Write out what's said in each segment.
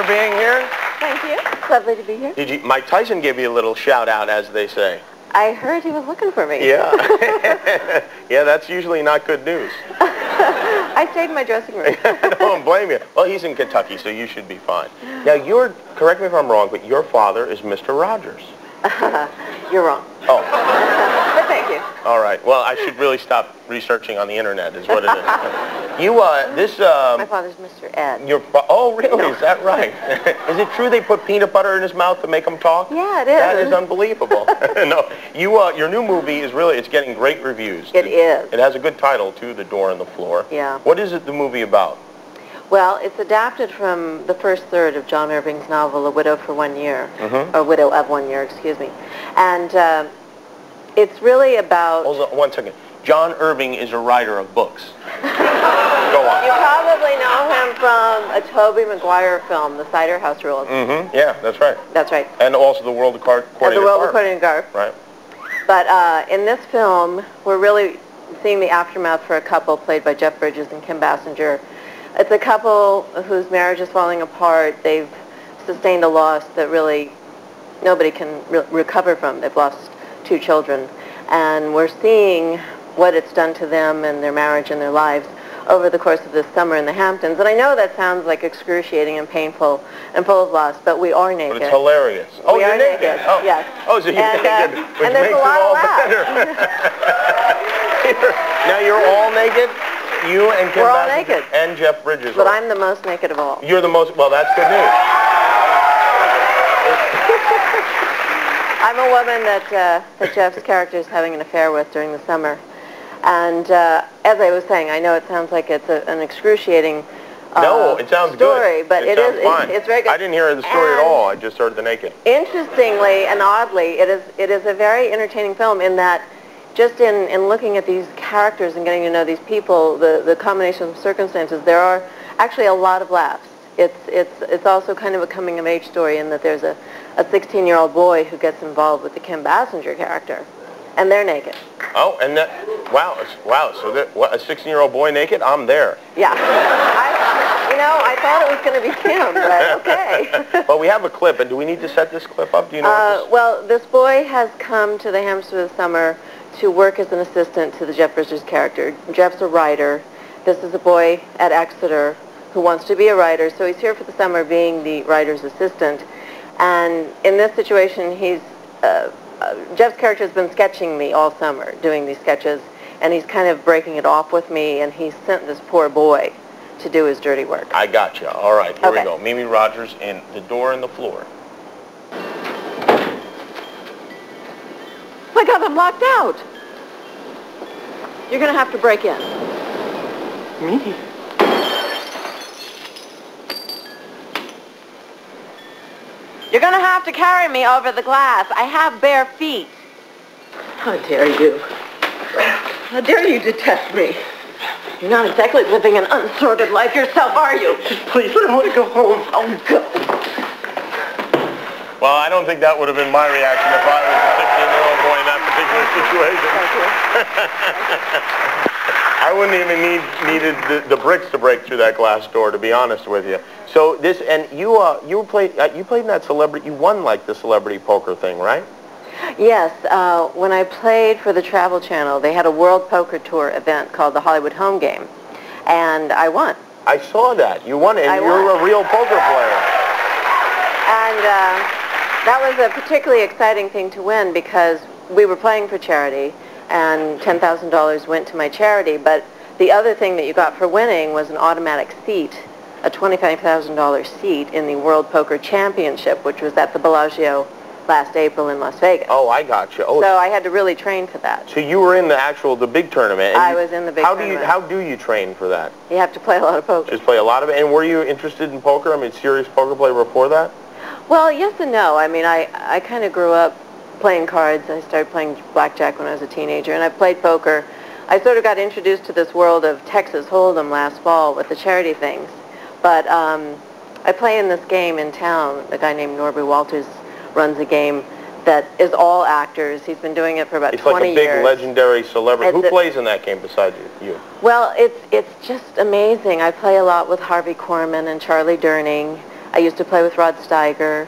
being here. Thank you. It's lovely to be here. Did you? Mike Tyson gave you a little shout out, as they say. I heard he was looking for me. Yeah. Yeah, that's usually not good news. I stayed in my dressing room. I don't blame you. Well, he's in Kentucky, so you should be fine. Now, correct me if I'm wrong, but your father is Mr. Rogers. You're wrong. Oh. But thank you. All right. Well, I should really stop researching on the internet, is what it is. My father's Mr. Ed. Oh, really? No. Is that right? Is it true they put peanut butter in his mouth to make him talk? Yeah, it is. That is unbelievable. No, your new movie it's getting great reviews. It is. It has a good title, too, The Door on the Floor. Yeah. What is the movie about? Well, it's adapted from the first third of John Irving's novel, A Widow for 1 Year. Mm-hmm. Or Widow of 1 Year, excuse me. And it's really about... Hold on 1 second. John Irving is a writer of books. Go on. You probably know him from a Tobey Maguire film, The Cider House Rules. Mm-hmm. Yeah, that's right. That's right. And also The World According to Garp. The World According to Garp. Right. But in this film, we're really seeing the aftermath for a couple played by Jeff Bridges and Kim Basinger. It's a couple whose marriage is falling apart. They've sustained a loss that really nobody can recover from. They've lost 2 children. And we're seeing what it's done to them and their marriage and their lives over the course of this summer in the Hamptons. And I know that sounds like excruciating and painful and full of loss, but we are naked. But it's hilarious. Oh, we you're are naked. Oh. Yes. Oh, so you're naked, which and there's makes a lot it all of laughs. better. Now you're all naked? You and Kim We're all Basinger naked. And Jeff Bridges. But I'm the most naked of all. You're the most, well, that's good news. I'm a woman that Jeff's character is having an affair with during the summer. And as I was saying, I know it sounds like it's an excruciating no, it sounds story, good. But it sounds fine. It's very good. I didn't hear the story at all. I just heard the naked. Interestingly and oddly, it is a very entertaining film in that just in looking at these characters and getting to know these people, the combination of circumstances, there are actually a lot of laughs. It's also kind of a coming-of-age story in that there's a 16-year-old boy who gets involved with the Kim Basinger character, and they're naked. Oh, and that, wow, so a 16-year-old boy naked? I'm there. Yeah. I thought it was going to be Kim, but okay. Well, we have a clip, and do we need to set this clip up? Do you know Well, this boy has come to the Hamptons for the summer to work as an assistant to the Jeff Bridges character. Jeff's a writer. This is a boy at Exeter who wants to be a writer, so he's here for the summer being the writer's assistant. And in this situation, Jeff's character has been sketching me all summer, doing these sketches, and he's kind of breaking it off with me, and he's sent this poor boy to do his dirty work. I got you. All right, here we go. Mimi Rogers in The Door on the Floor. My God, I'm locked out. You're going to have to break in. Me? You're going to have to carry me over the glass. I have bare feet. How dare you? How dare you detest me? You're not exactly living an unsorted life yourself, are you? Please, I want to go home. Oh, go. Well, I don't think that would have been my reaction if I was a 16-year-old boy in that particular situation. I wouldn't even needed the bricks to break through that glass door, to be honest with you. So this, and you played in that celebrity, you won like the celebrity poker thing, right? Yes, when I played for the Travel Channel, they had a World Poker Tour event called the Hollywood Home Game, and I won. I saw that. You won, and you're a real poker player. And that was a particularly exciting thing to win because we were playing for charity, and $10,000 went to my charity, but the other thing that you got for winning was an automatic seat, a $25,000 seat in the World Poker Championship, which was at the Bellagio last April in Las Vegas. Oh, I got you. Oh, so I had to really train for that. So you were in the big tournament. I was in the big tournament. How do you train for that? You have to play a lot of poker. Just play a lot of it. And were you interested in poker? I mean, serious poker player before that? Well, yes and no. I mean, I kind of grew up playing cards. I started playing blackjack when I was a teenager, and I played poker. I sort of got introduced to this world of Texas Hold'em last fall with the charity things. But I play in this game in town. A guy named Norby Walters runs a game that is all actors. He's been doing it for about 20 years. It's like a big legendary celebrity. Who plays in that game besides you? Well, it's just amazing. I play a lot with Harvey Korman and Charlie Durning. I used to play with Rod Steiger,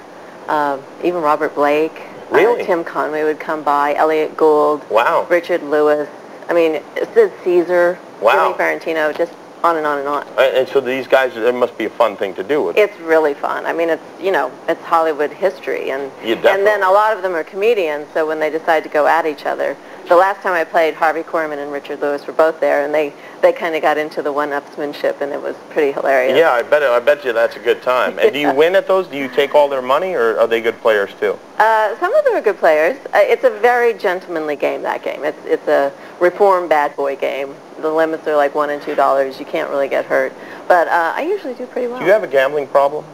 even Robert Blake. Really? Tim Conway would come by, Elliot Gould. Wow. Richard Lewis. I mean, Sid Caesar, Wow. Jimmy Ferrantino, just on and on and on. And so these guys, it must be a fun thing to do with. It's really fun. I mean, it's, you know, it's Hollywood history. And then a lot of them are comedians, so when they decide to go at each other, the last time I played, Harvey Korman and Richard Lewis were both there, and they kind of got into the one-upsmanship, and it was pretty hilarious. Yeah, I bet you that's a good time. And do you win at those? Do you take all their money, or are they good players too? Some of them are good players. It's a very gentlemanly game, that game. It's a reform bad boy game. The limits are like $1 and $2. You can't really get hurt. But I usually do pretty well. Do you have a gambling problem?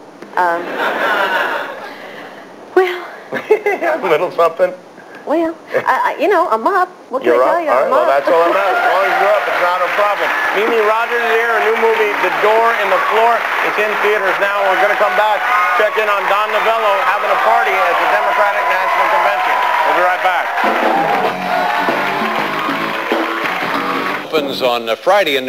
Well. A little something? Well, you know, I'm up. What can You're I tell up? you? All right, I'm well, up. that's all that matters. As long as you're up, it's not a problem. Mimi Rogers is here, a new movie, The Door in the Floor. It's in theaters now. We're going to come back, check in on Don Novello having a party at the Democratic National Convention. We'll be right back. Opens on Friday in New